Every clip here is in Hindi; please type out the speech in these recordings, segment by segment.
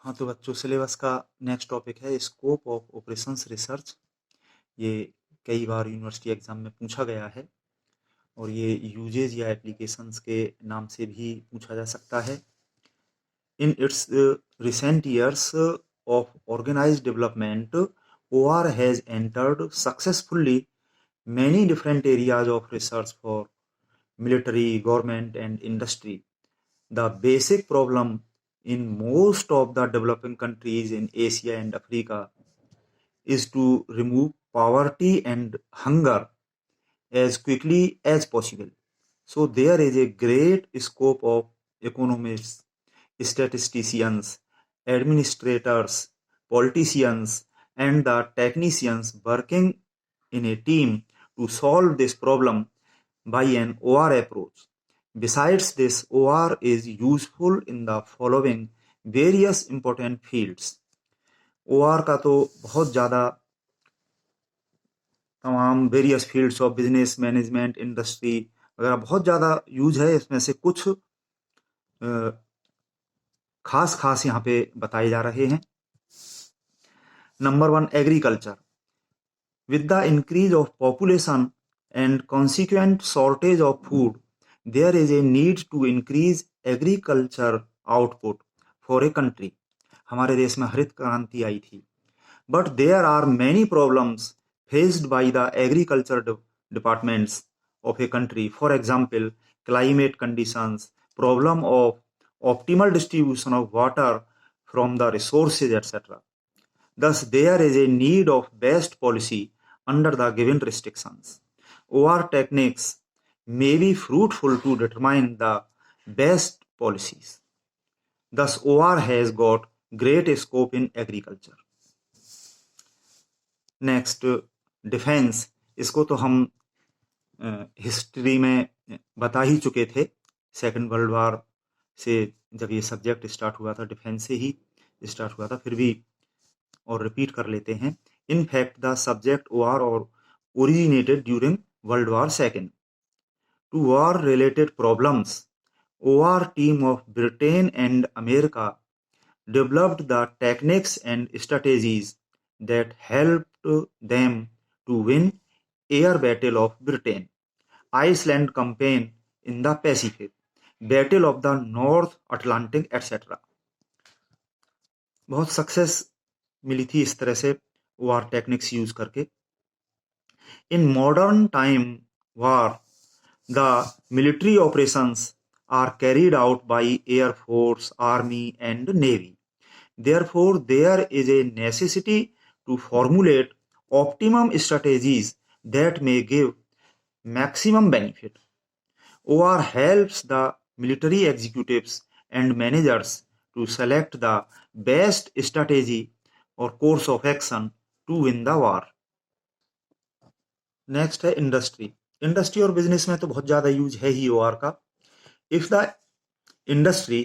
हाँ, तो बच्चों सिलेबस का नेक्स्ट टॉपिक है स्कोप ऑफ ऑपरेशंस रिसर्च। ये कई बार यूनिवर्सिटी एग्जाम में पूछा गया है और ये यूजेज या एप्लीकेशंस के नाम से भी पूछा जा सकता है। In its recent years of organized development, OR has entered successfully many different areas of research for military, government, and industry. The basic problem in most of the developing countries in Asia and Africa is to remove poverty and hunger as quickly as possible. So there is a great scope of economists, statisticians, administrators, politicians, and the technicians working in a team to solve this problem by an OR approach. Besides this, OR is useful in the following various important fields. OR का तो बहुत ज़्यादा तमाम various fields of business management industry वगैरह बहुत ज़्यादा यूज है। इसमें से कुछ खास खास यहाँ पे बताए जा रहे हैं। Number 1, agriculture. With the increase of population and consequent shortage of food, there is a need to increase agriculture output for a country. हमारे देश में हरित क्रांति आई थी, but there are many problems faced by the agriculture departments of a country. For example, climate conditions, problem of optimal distribution of water from the resources, etc. Thus, there is a need of best policy under the given restrictions. OR techniques may be fruitful to determine the best policies. Thus, OR has got great scope in agriculture. Next, defence. इसको तो हम हिस्ट्री में बता ही चुके थे। सेकेंड वर्ल्ड वार से जब ये सब्जेक्ट स्टार्ट हुआ था, डिफेंस से ही स्टार्ट हुआ था, फिर भी और रिपीट कर लेते हैं। In fact the subject war और originated during world war second. To war related problems, OR team of Britain and America developed the techniques and strategies that helped them to win air battle of Britain, Iceland campaign in the Pacific, battle of the North Atlantic, etc. बहुत सक्सेस मिली थी इस तरह से वार टेक्निक्स यूज करके। In modern time war, the military operations are carried out by Air Force, Army, and Navy. Therefore, there is a necessity to formulate optimum strategies that may give maximum benefit. OR helps the military executives and managers to select the best strategy or course of action to win the war. Next है इंडस्ट्री। इंडस्ट्री और बिजनेस में तो बहुत ज़्यादा यूज है ही OR का। If the industry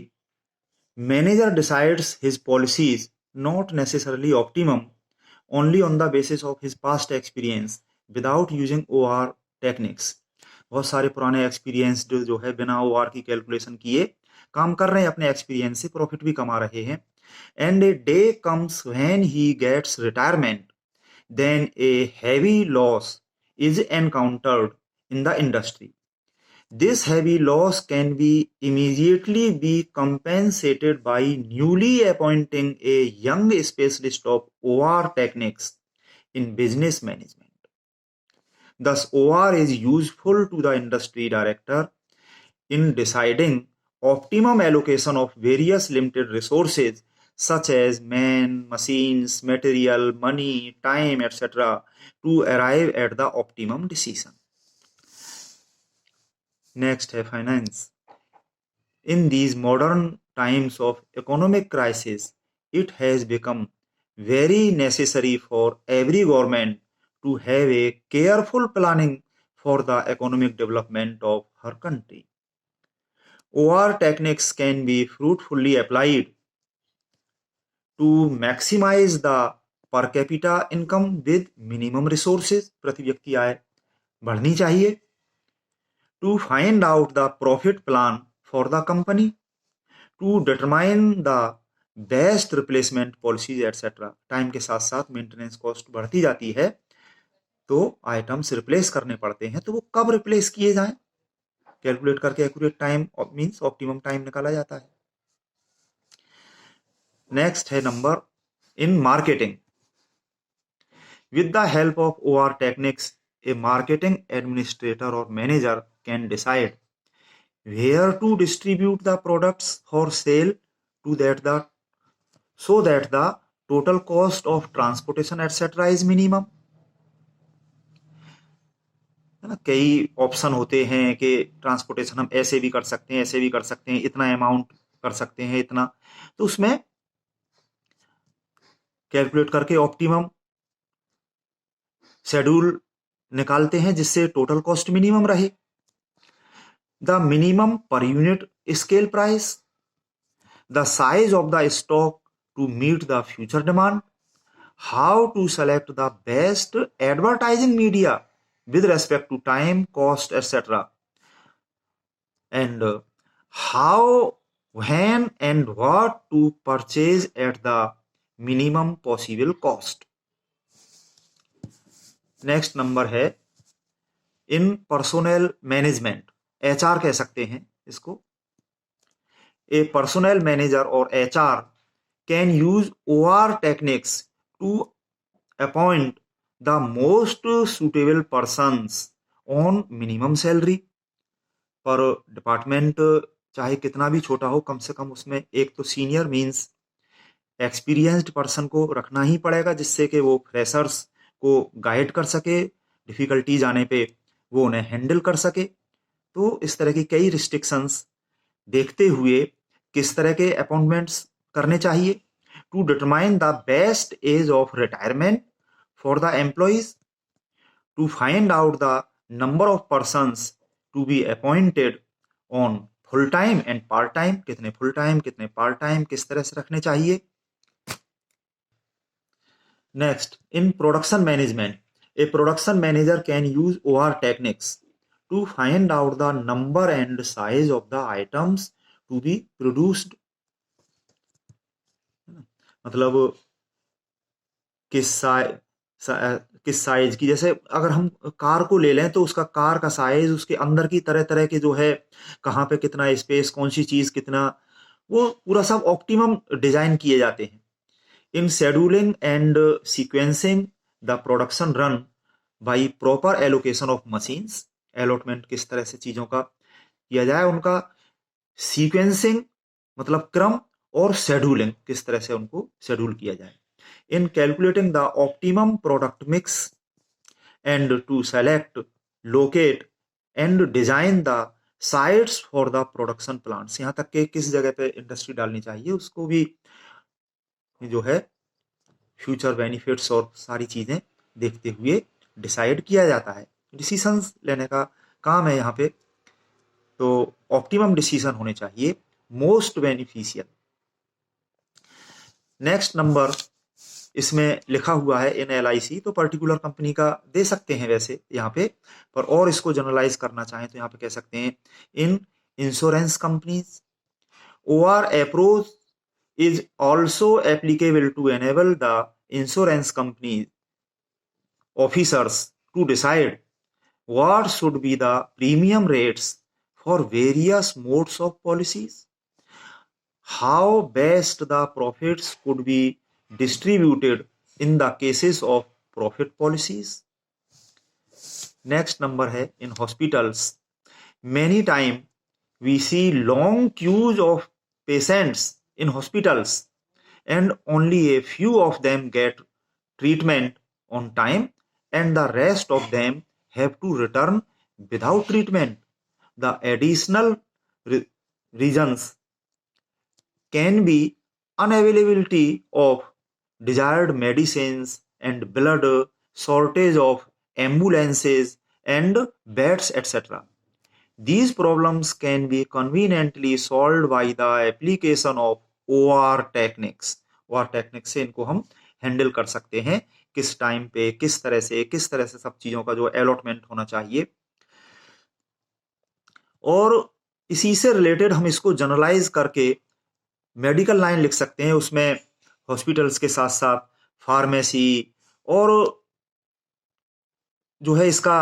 manager decides his policies not necessarily optimum only on the basis of his past experience without using OR techniques, बहुत सारे पुराने एक्सपीरियंस जो है बिना OR की कैलकुलेशन किए काम कर रहे हैं, अपने एक्सपीरियंस से प्रॉफिट भी कमा रहे हैं, and a day comes when he gets retirement, then a heavy loss is encountered in the industry. This heavy loss can be immediately be compensated by newly appointing a young specialist of OR techniques in business management. Thus, OR is useful to the industry director in deciding optimum allocation of various limited resources such as men, machines, material, money, time, etc. to arrive at the optimum decision. Next है finance. In these modern times of economic crisis, it has become very necessary for every government to have a careful planning for the economic development of her country. OR techniques can be fruitfully applied to maximize the per capita income with minimum resources. प्रति व्यक्ति आय बढ़नी चाहिए। To find out the profit plan for the company, to determine the best replacement policies etcetera. Time के साथ साथ मेंटेनेंस कॉस्ट बढ़ती जाती है, तो आइटम्स रिप्लेस करने पड़ते हैं, तो वो कब रिप्लेस किए जाएं, कैलकुलेट करके accurate time means optimum time निकाला जाता है। नेक्स्ट है number in marketing. With the help of OR techniques, a marketing administrator or manager can decide where to distribute the products for sale to that the so that the total cost of transportation etc. is minimum। है ना, कई ऑप्शन होते हैं कि ट्रांसपोर्टेशन हम ऐसे भी कर सकते हैं, ऐसे भी कर सकते हैं, इतना अमाउंट कर सकते हैं, इतना, तो उसमें कैलकुलेट करके ऑप्टिमम शेड्यूल निकालते हैं जिससे टोटल कॉस्ट मिनिमम रहे। The minimum per unit scale price, the size of the stock to meet the future demand, how to select the best advertising media with respect to time, cost, etc., and how, when, and what to purchase at the minimum possible cost। Next number है इन पर्सोनल मैनेजमेंट, HR कह सकते हैं इसको। A personnel manager or HR can use OR techniques to appoint the most suitable persons on minimum salary। पर डिपार्टमेंट चाहे कितना भी छोटा हो, कम से कम उसमें एक तो सीनियर मींस एक्सपीरियंस्ड पर्सन को रखना ही पड़ेगा, जिससे कि वो फ्रेशर्स को गाइड कर सके, डिफिकल्टीज आने पे वो उन्हें हैंडल कर सके। तो इस तरह की कई रिस्ट्रिक्शंस देखते हुए किस तरह के अपॉइंटमेंट्स करने चाहिए। To determine the best age of retirement for the employees, to find out the number of persons to be appointed on full time and part time, कितने फुल टाइम कितने पार्ट टाइम किस तरह से रखने चाहिए। Next in production management, a production manager can use OR techniques to find out the number and size of the items to be produced. मतलब किस साइज की, जैसे अगर हम कार को ले लें तो उसका कार का साइज, उसके अंदर की तरह तरह के जो है, कहाँ पे कितना स्पेस, कौन सी चीज कितना, वो पूरा सब ऑप्टिमम डिजाइन किए जाते हैं। In scheduling and sequencing the production run by proper allocation of machines, allotment किस तरह से चीजों का किया जाए, उनका सीक्वेंसिंग मतलब क्रम, और शेड्यूलिंग किस तरह से उनको शेड्यूल किया जाए। In calculating the optimum product mix and to select, locate and design the sites for the production plants, यहाँ तक कि किस जगह पे इंडस्ट्री डालनी चाहिए उसको भी जो है फ्यूचर बेनिफिट्स और सारी चीजें देखते हुए डिसाइड किया जाता है। डिसीजंस लेने का काम है यहाँ पे, तो ऑप्टिमम डिसीजन होने चाहिए, मोस्ट बेनिफिशियल। नेक्स्ट नंबर इसमें लिखा हुआ है इन LIC, तो पर्टिकुलर कंपनी का दे सकते हैं वैसे यहाँ पे, पर और इसको जनरलाइज करना चाहें तो यहाँ पे कह सकते हैं in insurance companies. OR approach is also applicable to enable the insurance company officers to decide what should be the premium rates for various modes of policies, how best the profits could be distributed in the cases of profit policies। Next number है in hospitals, many time we see long queues of patients in hospitals and only a few of them get treatment on time and the rest of them have to return without treatment। The additional reasons can be unavailability of desired medicines and blood, shortage of ambulances and beds etc. These problems can be conveniently solved by the application of OR techniques। OR techniques से इनको हम हैंडल कर सकते हैं, किस टाइम पे किस तरह से सब चीजों का जो अलॉटमेंट होना चाहिए। और इसी से रिलेटेड हम इसको जनरलाइज करके मेडिकल लाइन लिख सकते हैं, उसमें हॉस्पिटल्स के साथ साथ फार्मेसी और जो है इसका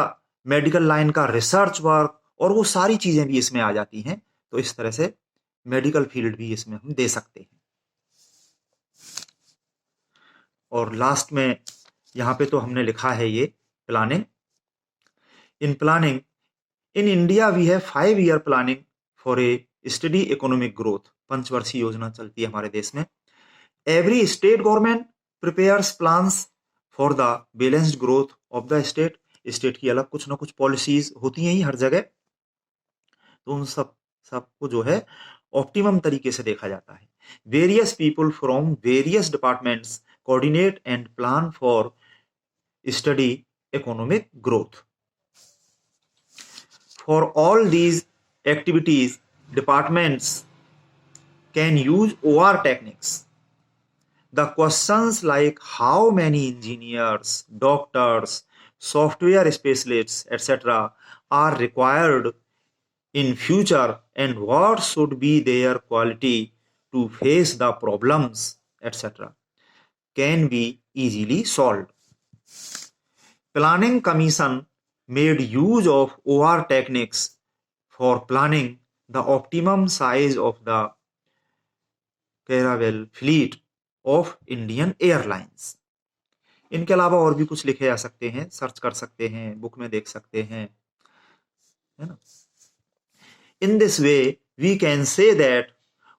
मेडिकल लाइन का रिसर्च वर्क और वो सारी चीजें भी इसमें आ जाती हैं। तो इस तरह से मेडिकल फील्ड भी इसमें हम दे सकते हैं। और लास्ट में यहाँ पे तो हमने लिखा है ये planning. In planning in India we have 5 year planning for a study economic growth. पंचवर्षीय योजना चलती है हमारे देश में। Every state government prepares plans for the balanced growth of the state. State की अलग कुछ ना कुछ पॉलिसीज होती हैं ही हर जगह, तो उन सबको जो है ऑप्टिमम तरीके से देखा जाता है। Various people from various departments coordinate and plan for study economic growth. For all these activities, departments can use OR techniques. The questions like how many engineers, doctors, software specialists, etc. are required in future and what should be their quality to face the problems, etc. can be easily solved. Planning Commission made use of OR techniques for planning the optimum size of the caravel fleet of Indian Airlines. इनके अलावा और भी कुछ लिखे जा सकते हैं, सर्च कर सकते हैं, बुक में देख सकते हैं, है ना। In this way, we can say that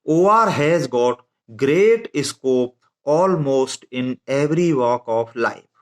OR has got great scope almost in every walk of life.